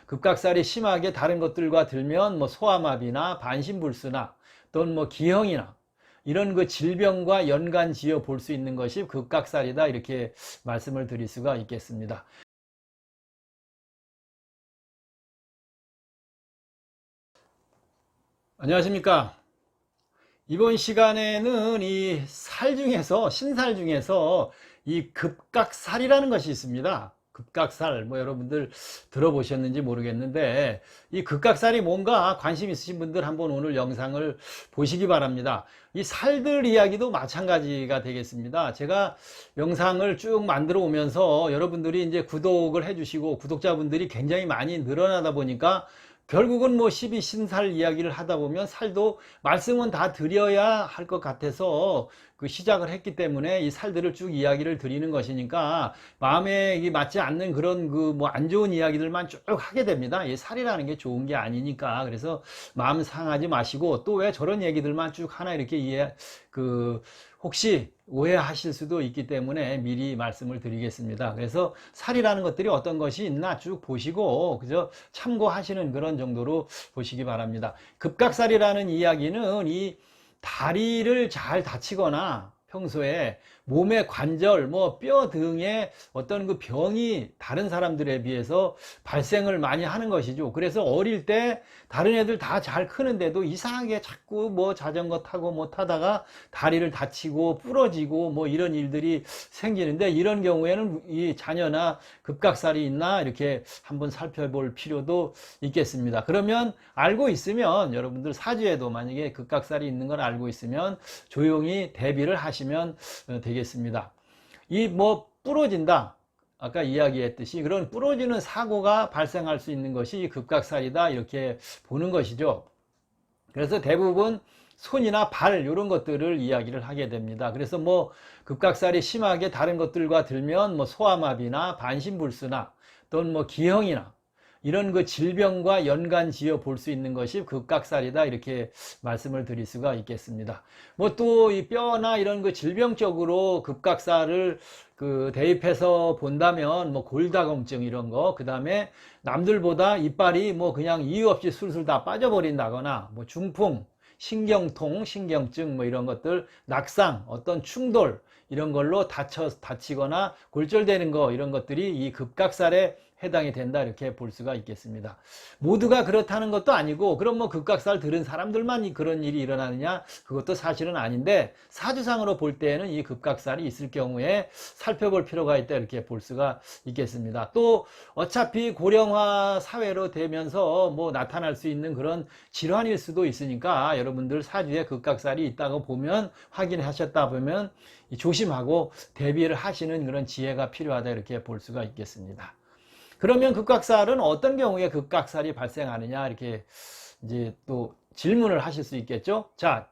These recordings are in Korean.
급각살이 심하게 다른 것들과 들면 뭐 소아마비나 반신불수나 또는 뭐 기형이나 이런 그 질병과 연관 지어 볼 수 있는 것이 급각살이다, 이렇게 말씀을 드릴 수가 있겠습니다. 안녕하십니까. 이번 시간에는 이 살 중에서, 신살 중에서 이 급각살이라는 것이 있습니다. 급각살, 뭐 여러분들 들어보셨는지 모르겠는데, 이 급각살이 뭔가 관심 있으신 분들 한번 오늘 영상을 보시기 바랍니다. 이 살들 이야기도 마찬가지가 되겠습니다. 제가 영상을 쭉 만들어 오면서 여러분들이 이제 구독을 해주시고 구독자분들이 굉장히 많이 늘어나다 보니까 결국은 뭐 12신살 이야기를 하다 보면 살도 말씀은 다 드려야 할 것 같아서 그 시작을 했기 때문에 이 살들을 쭉 이야기를 드리는 것이니까 마음에 맞지 않는 그런 그 뭐 안 좋은 이야기들만 쭉 하게 됩니다. 이 살이라는 게 좋은 게 아니니까. 그래서 마음 상하지 마시고, 또 왜 저런 얘기들만 쭉 하나 이렇게 혹시 오해하실 수도 있기 때문에 미리 말씀을 드리겠습니다. 그래서 살이라는 것들이 어떤 것이 있나 쭉 보시고 그저 참고하시는 그런 정도로 보시기 바랍니다. 급각살이라는 이야기는 이 다리를 잘 다치거나 평소에 몸의 관절, 뭐 뼈 등의 어떤 그 병이 다른 사람들에 비해서 발생을 많이 하는 것이죠. 그래서 어릴 때 다른 애들 다 잘 크는데도 이상하게 자꾸 뭐 자전거 타고 뭐 타다가 다리를 다치고 부러지고 뭐 이런 일들이 생기는데, 이런 경우에는 이 자녀나 급각살이 있나 이렇게 한번 살펴볼 필요도 있겠습니다. 그러면 알고 있으면, 여러분들 사주에도 만약에 급각살이 있는 걸 알고 있으면 조용히 대비를 하시면 되겠습니다. 이 뭐 부러진다, 아까 이야기했듯이 그런 부러지는 사고가 발생할 수 있는 것이 급각살이다, 이렇게 보는 것이죠. 그래서 대부분 손이나 발 이런 것들을 이야기를 하게 됩니다. 그래서 뭐 급각살이 심하게 다른 것들과 들면 뭐 소아마비나 반신불수나 또는 뭐 기형이나 이런 그 질병과 연관 지어 볼 수 있는 것이 급각살이다, 이렇게 말씀을 드릴 수가 있겠습니다. 뭐 또 이 뼈나 이런 그 질병적으로 급각살을 대입해서 본다면 뭐 골다공증 이런 거, 그 다음에 남들보다 이빨이 뭐 그냥 이유 없이 술술 다 빠져버린다거나, 뭐 중풍, 신경통, 신경증 뭐 이런 것들, 낙상, 어떤 충돌 이런 걸로 다치거나 골절되는 거, 이런 것들이 이 급각살에 해당이 된다, 이렇게 볼 수가 있겠습니다. 모두가 그렇다는 것도 아니고, 그럼 뭐 급각살 들은 사람들만 그런 일이 일어나느냐, 그것도 사실은 아닌데, 사주상으로 볼 때에는 이 급각살이 있을 경우에 살펴볼 필요가 있다, 이렇게 볼 수가 있겠습니다. 또 어차피 고령화 사회로 되면서 뭐 나타날 수 있는 그런 질환일 수도 있으니까, 여러분들 사주에 급각살이 있다고 보면, 확인하셨다 보면 조심하고 대비를 하시는 그런 지혜가 필요하다, 이렇게 볼 수가 있겠습니다. 그러면 급각살은 어떤 경우에 급각살이 발생하느냐, 이렇게 이제 또 질문을 하실 수 있겠죠. 자,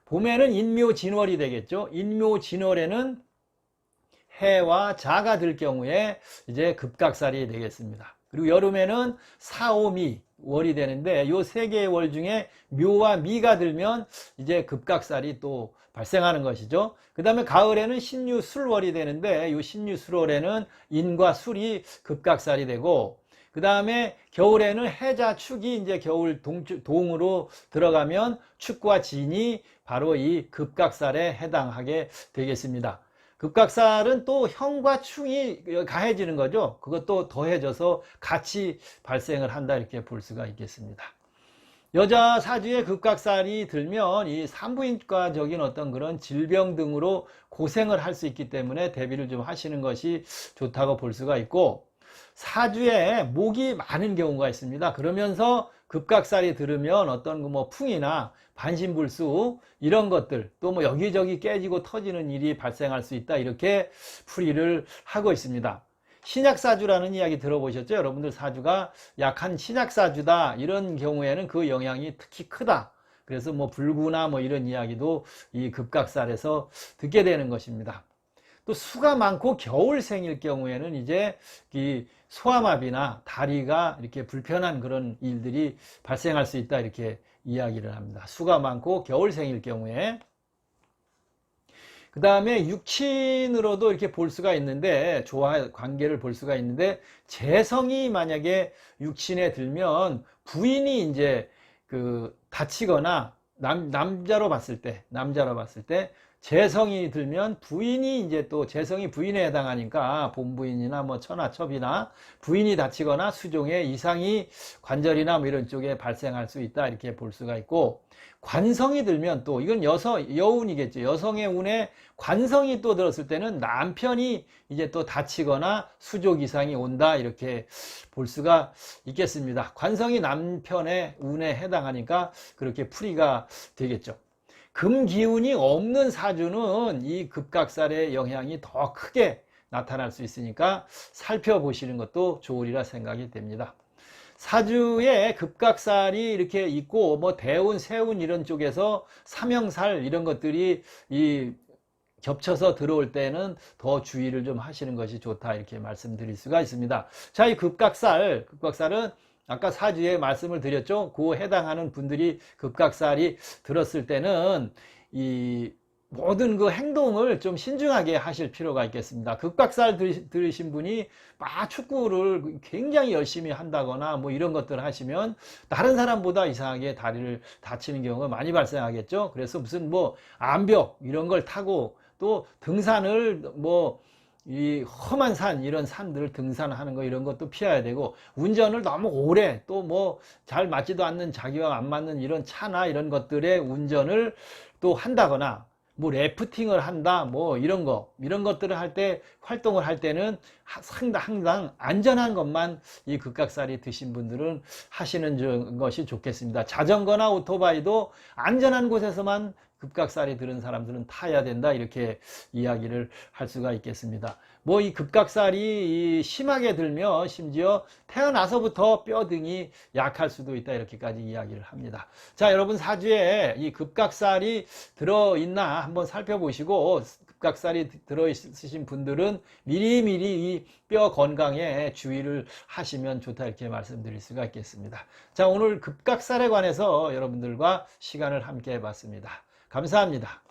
봄에는 인묘진월이 되겠죠. 인묘진월에는 해와 자가 들 경우에 이제 급각살이 되겠습니다. 그리고 여름에는 사오미 월이 되는데, 요 세 개의 월 중에 묘와 미가 들면 이제 급각살이 또 발생하는 것이죠. 그 다음에 가을에는 신유술월이 되는데, 요 신유술월에는 인과 술이 급각살이 되고, 그 다음에 겨울에는 해자 축이 이제 겨울 동으로 들어가면 축과 진이 바로 이 급각살에 해당하게 되겠습니다. 급각살은 또 형과 충이 가해지는 거죠. 그것도 더해져서 같이 발생을 한다, 이렇게 볼 수가 있겠습니다. 여자 사주에 급각살이 들면 이 산부인과적인 어떤 그런 질병 등으로 고생을 할 수 있기 때문에 대비를 좀 하시는 것이 좋다고 볼 수가 있고, 사주에 목이 많은 경우가 있습니다. 그러면서 급각살이 들으면 어떤 뭐 풍이나 반신불수 이런 것들, 또 뭐 여기저기 깨지고 터지는 일이 발생할 수 있다, 이렇게 풀이를 하고 있습니다. 신약사주라는 이야기 들어보셨죠? 여러분들 사주가 약한 신약사주다, 이런 경우에는 그 영향이 특히 크다. 그래서 뭐 불구나 뭐 이런 이야기도 이 급각살에서 듣게 되는 것입니다. 또 수가 많고 겨울생일 경우에는 이제 이 소아마비나 다리가 이렇게 불편한 그런 일들이 발생할 수 있다, 이렇게 이야기를 합니다. 수가 많고 겨울생일 경우에. 그 다음에 육친으로도 이렇게 볼 수가 있는데, 조화 관계를 볼 수가 있는데, 재성이 만약에 육친에 들면 부인이 이제 다치거나, 남자로 봤을 때, 재성이 들면 부인이 이제 또 재성이 부인에 해당하니까 본부인이나 뭐 처나첩이나 부인이 다치거나 수종에 이상이 관절이나 뭐 이런 쪽에 발생할 수 있다 이렇게 볼 수가 있고, 관성이 들면 또 이건 여운이겠죠. 여성의 운에 관성이 또 들었을 때는 남편이 이제 또 다치거나 수족 이상이 온다 이렇게 볼 수가 있겠습니다. 관성이 남편의 운에 해당하니까 그렇게 풀이가 되겠죠. 금기운이 없는 사주는 이 급각살의 영향이 더 크게 나타날 수 있으니까 살펴보시는 것도 좋으리라 생각이 됩니다. 사주에 급각살이 이렇게 있고 뭐 대운, 세운 이런 쪽에서 삼형살 이런 것들이 겹쳐서 들어올 때는 더 주의를 좀 하시는 것이 좋다 이렇게 말씀드릴 수가 있습니다. 자, 이 급각살은 아까 사주에 말씀을 드렸죠. 그 해당하는 분들이 급각살이 들었을 때는 이 모든 그 행동을 좀 신중하게 하실 필요가 있겠습니다. 급각살 들으신 분이 막 축구를 굉장히 열심히 한다거나 뭐 이런 것들을 하시면 다른 사람보다 이상하게 다리를 다치는 경우가 많이 발생하겠죠. 그래서 무슨 뭐 암벽 이런 걸 타고 또 등산을 이 험한 산 이런 산들을 등산하는 거 이런 것도 피해야 되고, 운전을 너무 오래 또 뭐 잘 맞지도 않는 자기와 안 맞는 이런 차나 이런 것들의 운전을 또 한다거나 뭐 래프팅을 한다 뭐 이런 것들을 할 때 활동을 할 때는 항상 안전한 것만 이 급각살이 드신 분들은 하시는 것이 좋겠습니다. 자전거나 오토바이도 안전한 곳에서만 급각살이 들은 사람들은 타야 된다 이렇게 이야기를 할 수가 있겠습니다. 뭐 이 급각살이 심하게 들면 심지어 태어나서부터 뼈 등이 약할 수도 있다 이렇게까지 이야기를 합니다. 자, 여러분 사주에 이 급각살이 들어있나 한번 살펴보시고, 급각살이 들어있으신 분들은 미리미리 이 뼈 건강에 주의를 하시면 좋다 이렇게 말씀드릴 수가 있겠습니다. 자, 오늘 급각살에 관해서 여러분들과 시간을 함께 해봤습니다. 감사합니다.